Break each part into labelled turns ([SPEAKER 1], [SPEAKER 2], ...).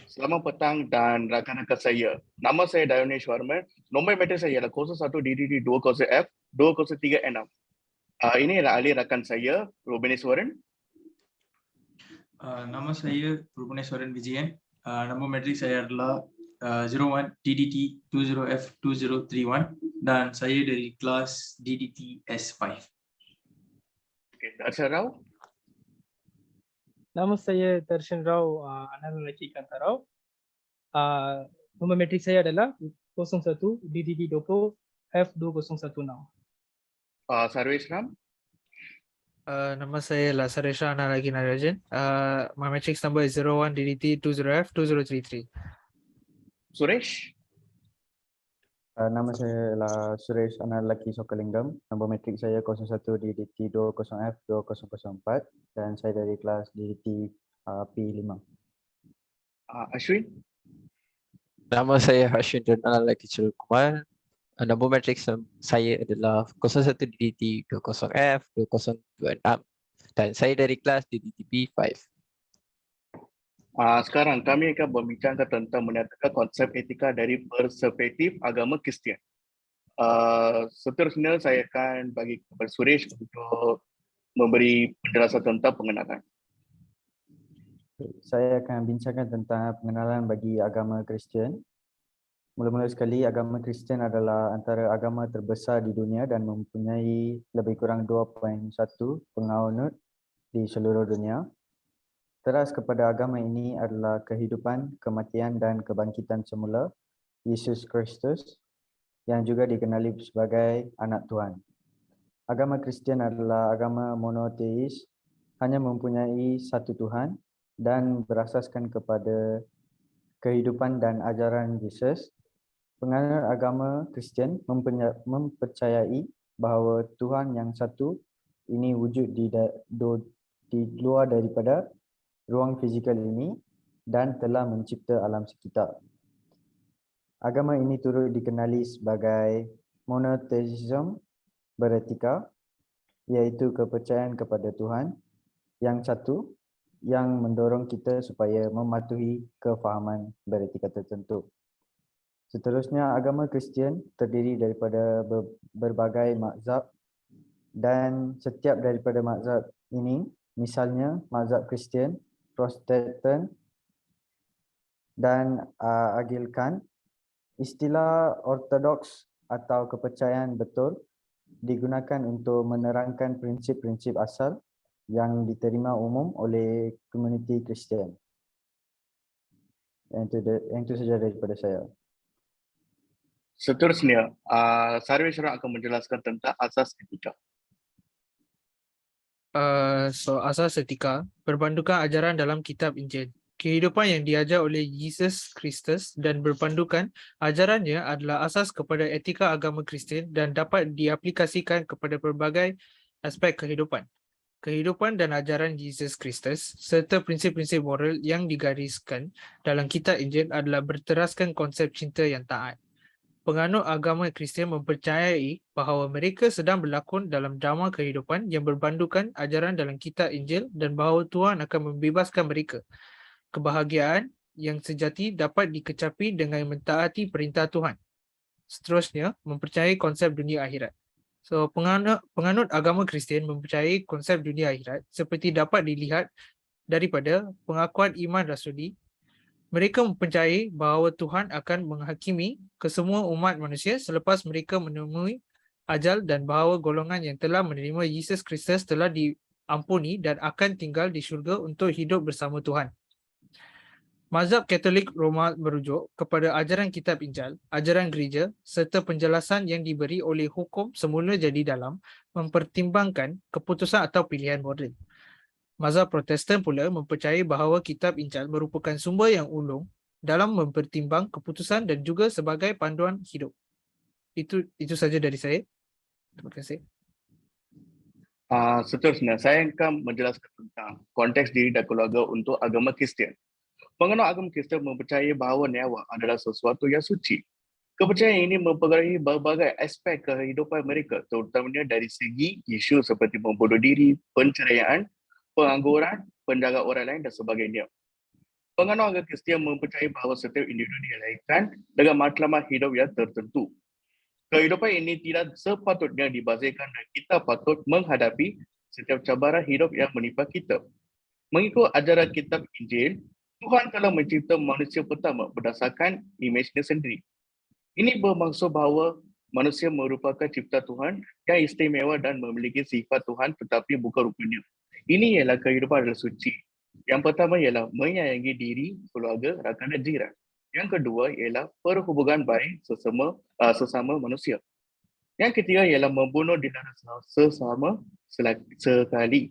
[SPEAKER 1] Selamat petang dan rakan-rakan saya. Nama saya Dayonesh Warman. Nombor meter saya ialah 01 DDD 20F 203 6. Ini adalah ahli rakan saya, Rubeneswaran.
[SPEAKER 2] Nama saya Rubeneswaran Vijayan. Nombor metrik saya adalah 01 DDT 20F 2031 dan saya dari kelas DDT S5.
[SPEAKER 1] Okay, Darshan Rao.
[SPEAKER 3] Nama saya Darshan Rao, anak lelaki Kantarau. Nombor metrik saya adalah 01 DDD 20 F2016.
[SPEAKER 1] Sarvesh Ram.
[SPEAKER 4] Nama saya Lasaresha Analagi Narajan. My matrix number is 01 DDT 20F 2033.
[SPEAKER 1] Suresh.
[SPEAKER 5] Nama saya adalah Suresh Analaki Sokalingam. Nombor metrik saya 01 DDT 20F 2004 dan saya dari kelas DDT P5.
[SPEAKER 1] Ashwin.
[SPEAKER 6] Nama saya Hashwin Analaki Chilkumar. Nombor metrik saya adalah 01 DDT 20F 2026 dan saya dari kelas DDT P5.
[SPEAKER 1] Sekarang kami akan berbincangkan tentang menyatakan konsep etika dari perspektif agama Kristian. Seterusnya saya akan bagi kepada Suresh untuk memberi penjelasan tentang pengenalan.
[SPEAKER 5] Saya akan bincangkan tentang pengenalan bagi agama Kristian. Mula-mula sekali, agama Kristian adalah antara agama terbesar di dunia dan mempunyai lebih kurang 2.1 penganut di seluruh dunia. Teras kepada agama ini adalah kehidupan, kematian dan kebangkitan semula Yesus Kristus yang juga dikenali sebagai anak Tuhan. Agama Kristian adalah agama monoteis, hanya mempunyai satu Tuhan dan berasaskan kepada kehidupan dan ajaran Yesus. Penganut agama Kristian mempercayai bahawa Tuhan yang satu ini wujud di luar daripada ruang fizikal ini dan telah mencipta alam sekitar. Agama ini turut dikenali sebagai monotheism beretika, iaitu kepercayaan kepada Tuhan yang satu yang mendorong kita supaya mematuhi kefahaman beretika tertentu. Seterusnya, agama Kristian terdiri daripada berbagai mazhab dan setiap daripada mazhab ini, misalnya mazhab Kristian, Protestan dan Anglikan, istilah ortodoks atau kepercayaan betul digunakan untuk menerangkan prinsip-prinsip asal yang diterima umum oleh komuniti Kristian. Yang itu saja daripada saya.
[SPEAKER 1] Seterusnya, Sarvesh Ram akan menjelaskan tentang asas etika.
[SPEAKER 4] Asas etika berpandukan ajaran dalam kitab Injil. Kehidupan yang diajar oleh Yesus Kristus dan berpandukan ajarannya adalah asas kepada etika agama Kristian dan dapat diaplikasikan kepada pelbagai aspek kehidupan. Kehidupan dan ajaran Yesus Kristus serta prinsip-prinsip moral yang digariskan dalam kitab Injil adalah berteraskan konsep cinta yang taat. Penganut agama Kristian mempercayai bahawa mereka sedang berlakon dalam drama kehidupan yang berpandukan ajaran dalam kitab Injil dan bahawa Tuhan akan membebaskan mereka. Kebahagiaan yang sejati dapat dikecapi dengan mentaati perintah Tuhan. Seterusnya, mempercayai konsep dunia akhirat. So, penganut agama Kristian mempercayai konsep dunia akhirat seperti dapat dilihat daripada pengakuan iman rasuli. Mereka mempercayai bahawa Tuhan akan menghakimi kesemua umat manusia selepas mereka menemui ajal dan bahawa golongan yang telah menerima Yesus Kristus telah diampuni dan akan tinggal di syurga untuk hidup bersama Tuhan. Mazhab Katolik Roma merujuk kepada ajaran kitab Injil, ajaran gereja serta penjelasan yang diberi oleh hukum semula jadi dalam mempertimbangkan keputusan atau pilihan moral. Mazhab Protestan pula mempercayai bahawa kitab Injil merupakan sumber yang ulung dalam mempertimbang keputusan dan juga sebagai panduan hidup. Itu saja dari saya. Terima kasih.
[SPEAKER 1] Seterusnya, saya akan menjelaskan tentang konteks diri dan keluarga untuk agama Kristian. Penganut agama Kristian mempercayai bahawa nyawa adalah sesuatu yang suci. Kepercayaan ini mempengaruhi berbagai aspek kehidupan mereka, terutamanya dari segi isu seperti membunuh diri, penceraian, pengangguran, penjaga orang lain dan sebagainya. Penganut agama Kristian mempercayai bahawa setiap individu dilahirkan dengan matlamat hidup yang tertentu. Kehidupan ini tidak sepatutnya dibazirkan dan kita patut menghadapi setiap cabaran hidup yang menimpa kita. Mengikut ajaran kitab Injil, Tuhan telah mencipta manusia pertama berdasarkan imejnya sendiri. Ini bermaksud bahawa manusia merupakan cipta Tuhan yang istimewa dan memiliki sifat Tuhan tetapi bukan rupanya. Ini ialah kehidupan adalah suci. Yang pertama ialah menyayangi diri, keluarga, rakan dan jiran. Yang kedua ialah perhubungan baik sesama manusia. Yang ketiga ialah membunuh di dalam sesama sekali.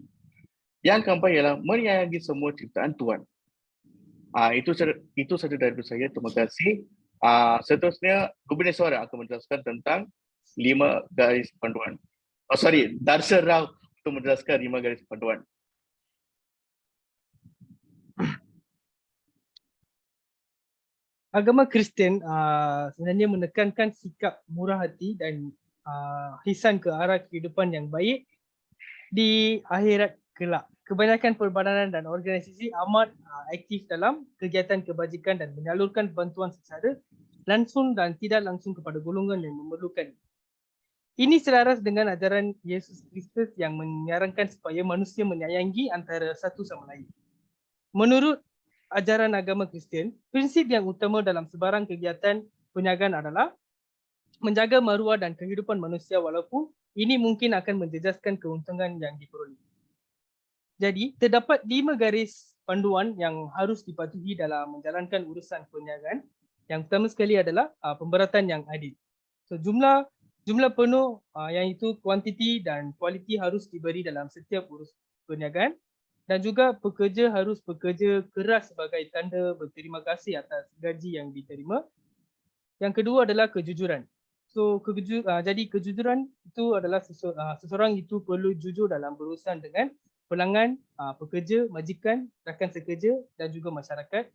[SPEAKER 1] Yang keempat ialah menyayangi semua ciptaan Tuhan. Itu saja dari saya. Terima kasih. Seterusnya, Gubernur Suara akan menjelaskan tentang 5 garis panduan. Darsa Rao untuk menjelaskan 5 garis panduan.
[SPEAKER 3] Agama Kristian sebenarnya menekankan sikap murah hati dan hisan ke arah kehidupan yang baik di akhirat kelak. Kebanyakan perbadanan dan organisasi amat aktif dalam kegiatan kebajikan dan menyalurkan bantuan secara langsung dan tidak langsung kepada golongan yang memerlukan. Ini selaras dengan ajaran Yesus Kristus yang menyarankan supaya manusia menyayangi antara satu sama lain. Menurut ajaran agama Kristian, prinsip yang utama dalam sebarang kegiatan perniagaan adalah menjaga maruah dan kehidupan manusia walaupun ini mungkin akan menjejaskan keuntungan yang diperoleh. Jadi, terdapat 5 garis panduan yang harus dipatuhi dalam menjalankan urusan perniagaan. Yang pertama sekali adalah pemberatan yang adil. So, jumlah penuh yang itu kuantiti dan kualiti harus diberi dalam setiap urus perniagaan. Dan juga pekerja harus bekerja keras sebagai tanda berterima kasih atas gaji yang diterima. Yang kedua adalah kejujuran. So jadi kejujuran itu adalah seseorang itu perlu jujur dalam berurusan dengan pelanggan, pekerja, majikan, rakan sekerja dan juga masyarakat.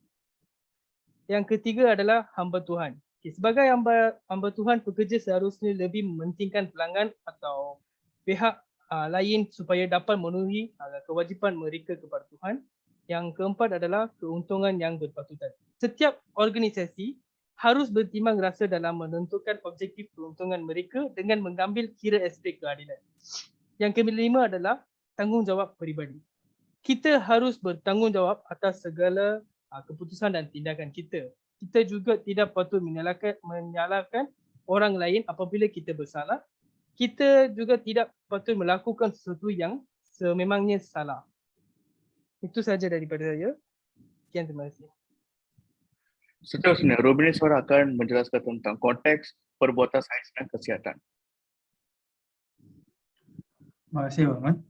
[SPEAKER 3] Yang ketiga adalah hamba Tuhan. Sebagai hamba Tuhan, pekerja seharusnya lebih mementingkan pelanggan atau pihak lain supaya dapat memenuhi kewajipan mereka kepada Tuhan. Yang keempat adalah keuntungan yang berpatutan. Setiap organisasi harus bertimbang rasa dalam menentukan objektif keuntungan mereka dengan mengambil kira aspek keadilan. Yang kelima adalah tanggungjawab peribadi. Kita harus bertanggungjawab atas segala keputusan dan tindakan kita. Kita juga tidak patut menyalahkan orang lain apabila kita bersalah. Kita juga tidak patut melakukan sesuatu yang sememangnya salah. Itu saja daripada saya. Sekian, terima kasih.
[SPEAKER 1] Seterusnya, Gubernur Suara akan menjelaskan tentang konteks perbuatan sains dan kesihatan.
[SPEAKER 2] Terima kasih, Bang.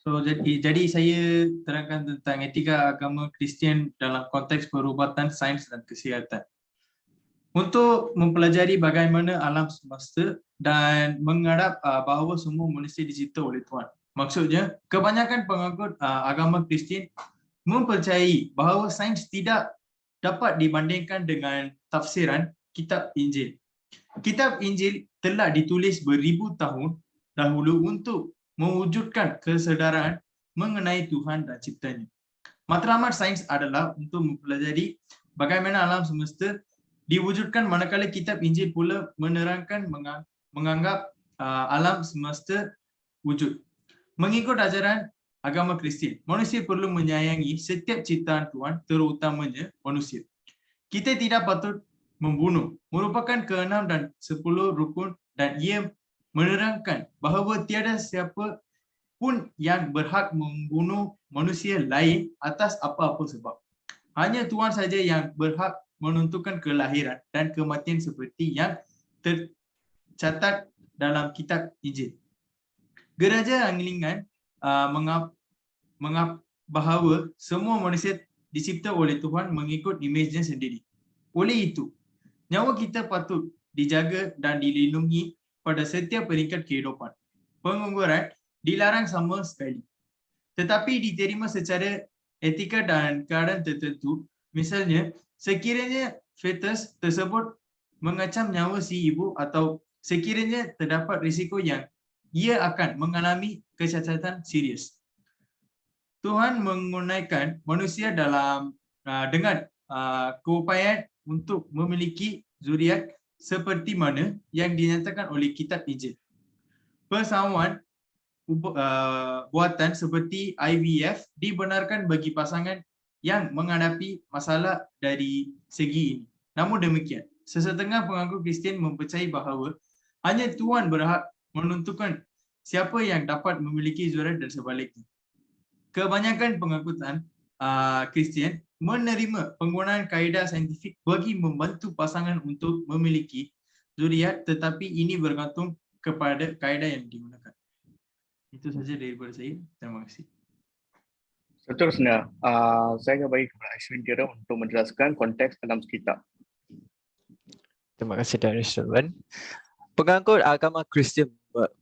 [SPEAKER 2] So, jadi saya terangkan tentang etika agama Kristian dalam konteks perubatan sains dan kesihatan. Untuk mempelajari bagaimana alam semesta dan mengharap bahawa semua manusia dicipta oleh Tuhan. Maksudnya, kebanyakan pengikut agama Kristian mempercayai bahawa sains tidak dapat dibandingkan dengan tafsiran kitab Injil. Kitab Injil telah ditulis beribu tahun dahulu untuk mewujudkan kesedaran mengenai Tuhan dan ciptanya. Matlamat sains adalah untuk mempelajari bagaimana alam semesta diwujudkan, manakala kitab Injil pula menerangkan menganggap alam semesta wujud. Mengikut ajaran agama Kristian, manusia perlu menyayangi setiap ciptaan Tuhan, terutamanya manusia. Kita tidak patut membunuh, merupakan ke-6 dan 10 rukun, dan ia menerangkan bahawa tiada siapa pun yang berhak membunuh manusia lain atas apa-apa sebab. Hanya Tuhan saja yang berhak menentukan kelahiran dan kematian seperti yang tercatat dalam kitab Injil. Gereja Anglikan mengap bahawa semua manusia dicipta oleh Tuhan mengikut imejnya sendiri. Oleh itu, nyawa kita patut dijaga dan dilindungi pada setiap peringkat kehidupan. Pengangguran dilarang sama sekali, tetapi diterima secara etika dan keadaan tertentu. Misalnya, sekiranya fetus tersebut mengacam nyawa si ibu atau sekiranya terdapat risiko yang ia akan mengalami kecacatan serius. Tuhan menggunakan manusia dalam dengan keupayaan untuk memiliki zuriat seperti mana yang dinyatakan oleh kitab Injil. Persamaan buatan seperti IVF dibenarkan bagi pasangan yang menghadapi masalah dari segi ini. Namun demikian, sesetengah pengaku Kristian mempercayai bahawa hanya Tuhan berhak menentukan siapa yang dapat memiliki zuriat dan sebaliknya. Kebanyakan pengakutan Kristian menerima penggunaan kaedah saintifik bagi membantu pasangan untuk memiliki zuriat, tetapi ini bergantung kepada kaedah yang digunakan. Itu saja daripada saya. Terima kasih.
[SPEAKER 1] Seterusnya, saya akan bagi kepada Ashwin Tira untuk menjelaskan konteks dalam kitab.
[SPEAKER 6] Terima kasih Dr. Sullivan. Pengangkut agama Kristian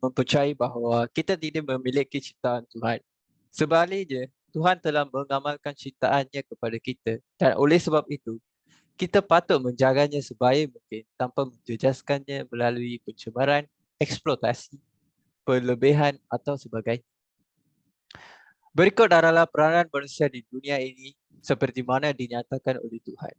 [SPEAKER 6] mempercayai bahawa kita tidak memiliki ciptaan Tuhan. Sebaliknya, Tuhan telah mengamalkan ciptaannya kepada kita dan oleh sebab itu, kita patut menjaganya sebaik mungkin tanpa menjejaskannya melalui pencemaran, eksploitasi, perlebihan atau sebagainya. Berikut adalah peranan manusia di dunia ini seperti mana dinyatakan oleh Tuhan.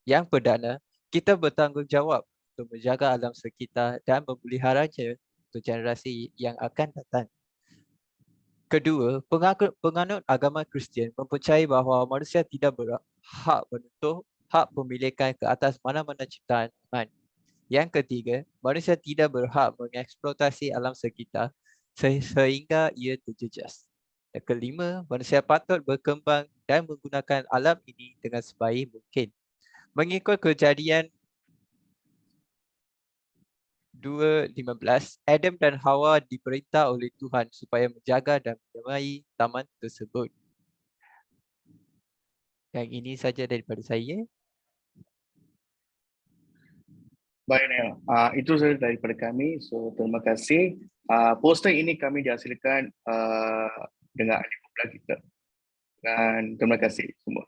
[SPEAKER 6] Yang perdana, kita bertanggungjawab untuk menjaga alam sekitar dan memeliharanya untuk generasi yang akan datang. Kedua, penganut agama Kristian mempercayai bahawa manusia tidak berhak menentuh hak pemilikan ke atas mana-mana ciptaan Tuhan. Yang ketiga, manusia tidak berhak mengeksploitasi alam sekitar sehingga ia terjejas. Yang kelima, manusia patut berkembang dan menggunakan alam ini dengan sebaik mungkin. Mengikut Kejadian 2:15, Adam dan Hawa diperintah oleh Tuhan supaya menjaga dan menyamai taman tersebut. Yang ini saja daripada saya.
[SPEAKER 1] Baik, Nel. Itu saja daripada kami. So, terima kasih. Poster ini kami dihasilkan dengan ahli kumpulan kita. Dan terima kasih semua.